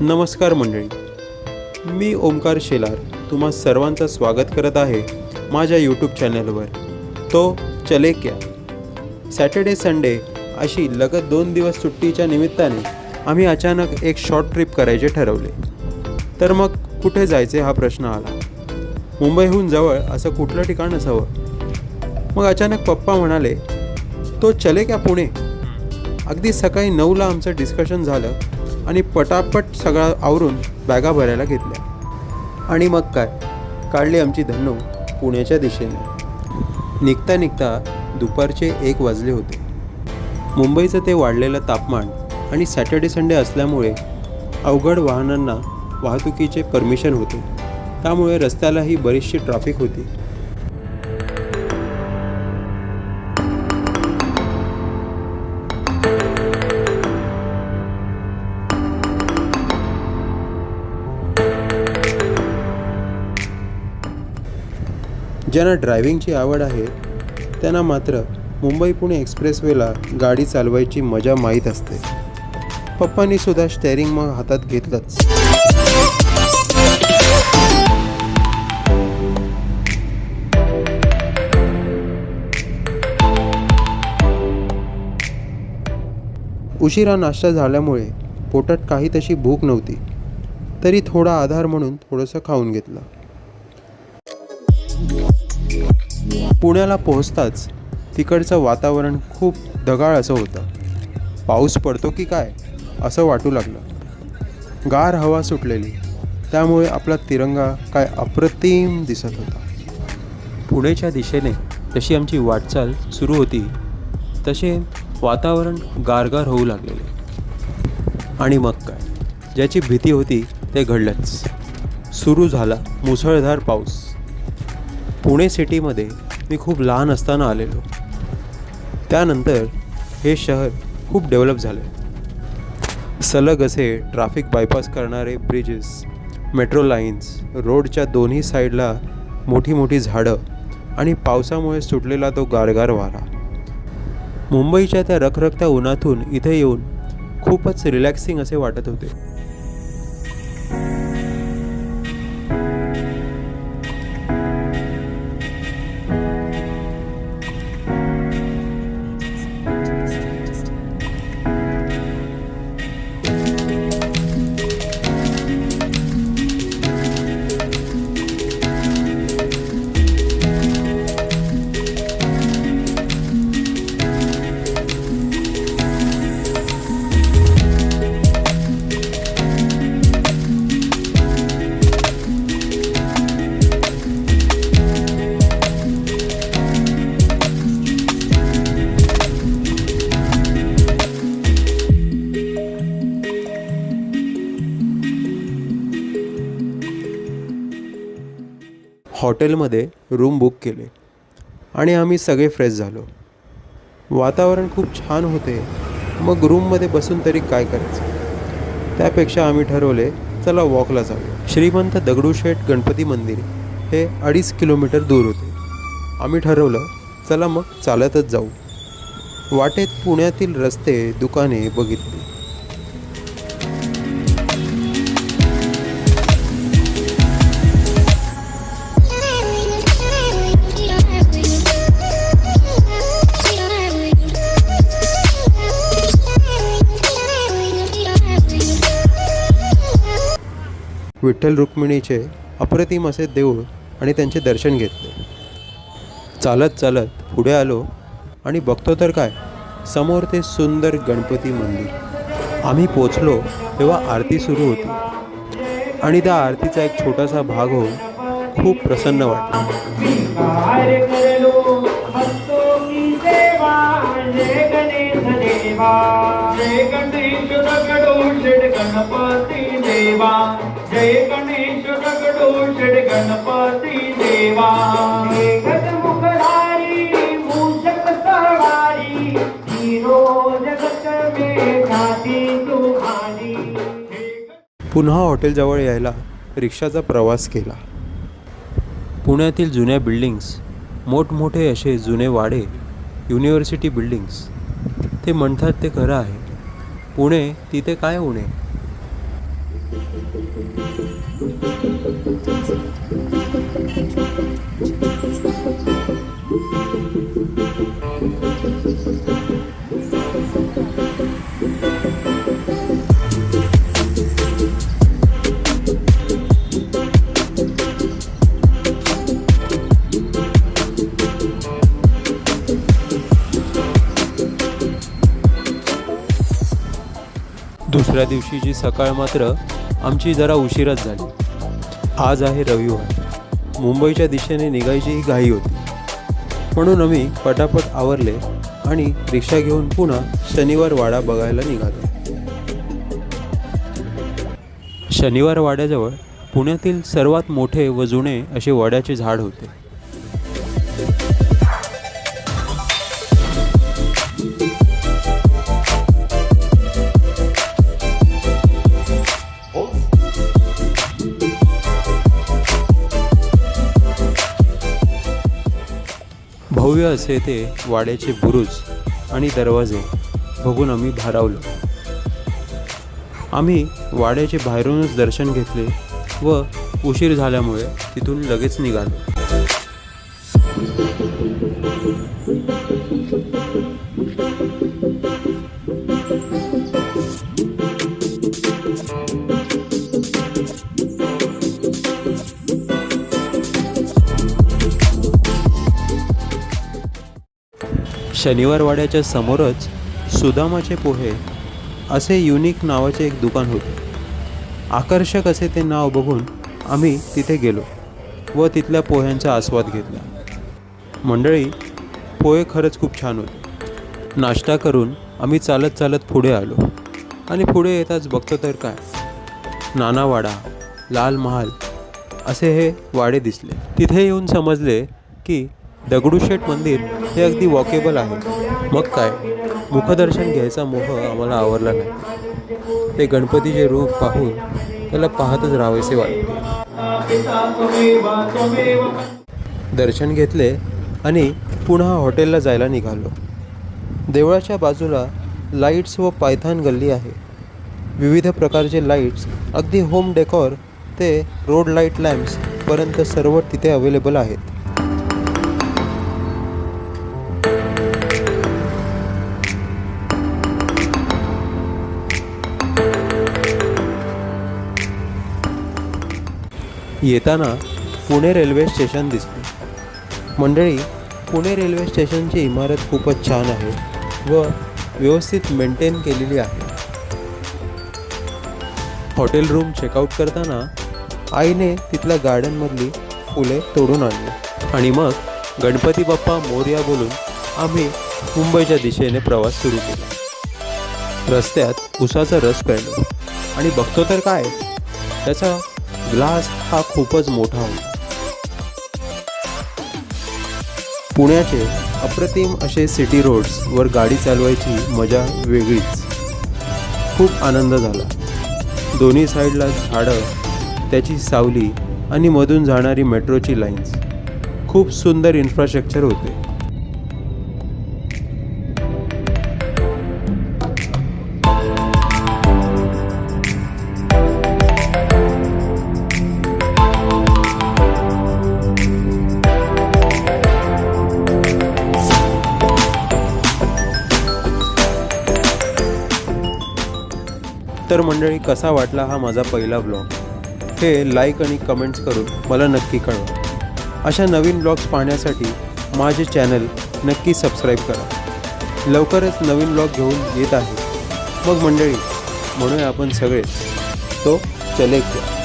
नमस्कार मंडळी, मी ओमकार शेलार तुम्हा सर्वांचं स्वागत करत आहे माझ्या यूट्यूब चॅनलवर. तो चले क्या. सॅटर्डे संडे अशी लगत 2 दिवस सुट्टीच्या निमित्ताने आम्ही अचानक एक शॉर्ट ट्रिप करायचे ठरवले. तर मग कुठे जायचे हा प्रश्न आला. मुंबईहून जवळ असं कुठलं ठिकाण असावं. मग अचानक पप्पा म्हणाले, तो चले क्या पुणे. अगदी सकाळी 9ला आमचं डिस्कशन झालं आणि पटापट सगळं आवरून बॅगा भरायला घेतल्या आणि मग काय काढली आमची धन्नो पुण्याच्या दिशेने. निघता निघता दुपारचे 1 वाजले होते. मुंबईचं ते वाढलेलं तापमान आणि सॅटर्डे संडे असल्यामुळे अवघड वाहनांना वाहतुकीचे परमिशन होते, त्यामुळे रस्त्यालाही बरीचशी ट्रॅफिक होती. ज्यांना ड्रायव्हिंगची आवड आहे त्यांना मात्र मुंबई पुणे एक्सप्रेसवेला गाडी चालवायची मजा माहीत असते. पप्पांनी सुद्धा स्टेअरिंग मग हातात घेतलंच. उशिरा नाश्ता झाल्यामुळे पोटात काही तशी भूक नव्हती, तरी थोडा आधार म्हणून थोडंसं खाऊन घेतलं. पुण्याला पोहोचताच तिकडचं वातावरण खूप ढगाळ असं होतं. पाऊस पडतो की काय असं वाटू लागलं. गार हवा सुटलेली, त्यामुळे आपला तिरंगा काय अप्रतिम दिसत होता. पुण्याच्या दिशेने जशी आमची वाटचाल सुरू होती तसे वातावरण गारगार होऊ लागलेले. आणि मग काय, ज्याची भीती होती ते घडलंच. सुरू झाला मुसळधार पाऊस. पुणे सिटीमध्ये मी खूप लहान असताना आलेलो. त्यानंतर हे शहर खूप डेव्हलप झाले. सलग असे ट्रॅफिक बायपास करणारे ब्रिजेस, मेट्रो लाईन्स, रोडच्या दोन्ही साईडला मोठी मोठी झाडं आणि पावसामुळे सुटलेला तो गारगार वारा. मुंबईच्या त्या रखरखत्या उन्हातून इथे येऊन खूपच रिलॅक्सिंग असे वाटत होते. हॉटेलमध्ये रूम बुक केले आणि आम्ही सगळे फ्रेश झालो. वातावरण खूप छान होते. मग रूममध्ये बसून तरी काय करायचं, त्यापेक्षा आम्ही ठरवले चला वॉकला जाऊया. श्रीमंत दगडूशेठ गणपती मंदिर हे 2.5 किलोमीटर दूर होते. आम्ही ठरवलं चला मग चालतच जाऊ. वाटेत पुण्यातील रस्ते, दुकाने बघितली. विठ्ठल रुक्मिणीचे अप्रतिम असे देऊळ आणि त्यांचे दर्शन घेतले. चालत चालत पुढे आलो आणि बघतो तर काय, समोर ते सुंदर गणपती मंदिर. आम्ही पोचलो तेव्हा आरती सुरू होती आणि त्या आरतीचा एक छोटासा भाग होऊन खूप प्रसन्न वाटलं. जय गणेश दगडूशेठ गणपती देवा. गजमुखधारी मूषक सवारी, हिरो जगत में ख्याती तुम्हारी. पुन्हा हॉटेलजवळ यायला रिक्षाचा प्रवास केला. पुण्यातील जुन्या बिल्डिंग्स, मोठमोठे असे जुने वाडे, युनिव्हर्सिटी बिल्डिंग्स. ते म्हणतात ते खरं आहे. पुणे तिथे काय उणे. दुसऱ्या दिवशीची सकाळ मात्र आमची जरा उशिराच झाली. आज आहे रविवार. मुंबईच्या दिशेने निघायची ही घाई होती, म्हणून आम्ही पटापट आवरले आणि रिक्षा घेऊन पुन्हा शनिवार वाडा बघायला निघालो. शनिवार वाड्याजवळ पुण्यातील सर्वात मोठे व जुने असे वड्याचे झाड होते. भव्य असे ते वाड्याचे बुरुज आणि दरवाजे बघून आम्ही भारावलो. आम्ही वाड्याचे बाहेरूनच दर्शन घेतले व उशीर झाल्यामुळे तिथून लगेच निघालो. शनिवार वाड्याच्या समोरच सुदामाचे पोहे असे युनिक नावाचे एक दुकान होते. आकर्षक असे ते नाव बघून आम्ही तिथे गेलो व तिथल्या पोह्यांचा आस्वाद घेतला. मंडळी, पोहे खरंच खूप छान होते. नाश्ता करून आम्ही चालत चालत पुढे आलो आणि पुढे येताच बघतो तर काय, नानावाडा, लाल महाल असे हे वाडे दिसले. तिथे येऊन समजले की दगडूशेठ मंदिर हे अगदी वॉकेबल आहे. मग काय, मुखदर्शन घ्यायचा मोह आम्हाला आवरला नाही. ते गणपतीचे रूप पाहून त्याला पाहतच राहावेसे वाटते. दर्शन घेतले आणि पुन्हा हॉटेलला जायला निघालो. देवळाच्या बाजूला लाईट्स व पायथान गल्ली आहे. विविध प्रकारचे लाईट्स, अगदी होम डेकॉर ते रोड लाईट लॅम्प्सपर्यंत सर्व तिथे अवेलेबल आहेत. येताना पुणे रेल्वे स्टेशन दिसले. मंडळी, पुणे रेल्वे स्टेशनची इमारत खूपच छान आहे व व्यवस्थित मेंटेन केलेली आहे. हॉटेल रूम चेकआउट करताना आईने तिथल्या गार्डनमधली फुले तोडून आणली आणि मग गणपती बाप्पा मोरया बोलून आम्ही मुंबईच्या दिशेने प्रवास सुरू केला. रस्त्यात उसाचा रस प्यायलो आणि बघतो तर काय, त्याचा ग्लास हा खूपच मोठा होता. पुण्याचे अप्रतिम असे सिटी रोड्सवर गाडी चालवायची मजा वेगळीच. खूप आनंद झाला. दोन्ही साईडला झाडं, त्याची सावली आणि मधून जाणारी मेट्रोची लाईन्स. खूप सुंदर इन्फ्रास्ट्रक्चर होते. तर मंडळी, कसा वाटला हा माझा पहिला ब्लॉग हे लाईक आणि कमेंट्स करून मला नक्की कळवा. अशा नवीन ब्लॉग्स पाहण्यासाठी माझे चॅनल नक्की सबस्क्राईब करा. लवकरच नवीन ब्लॉग घेऊन येत आहे. मग मंडळी, म्हणूया आपण सगळे तो चले क्या.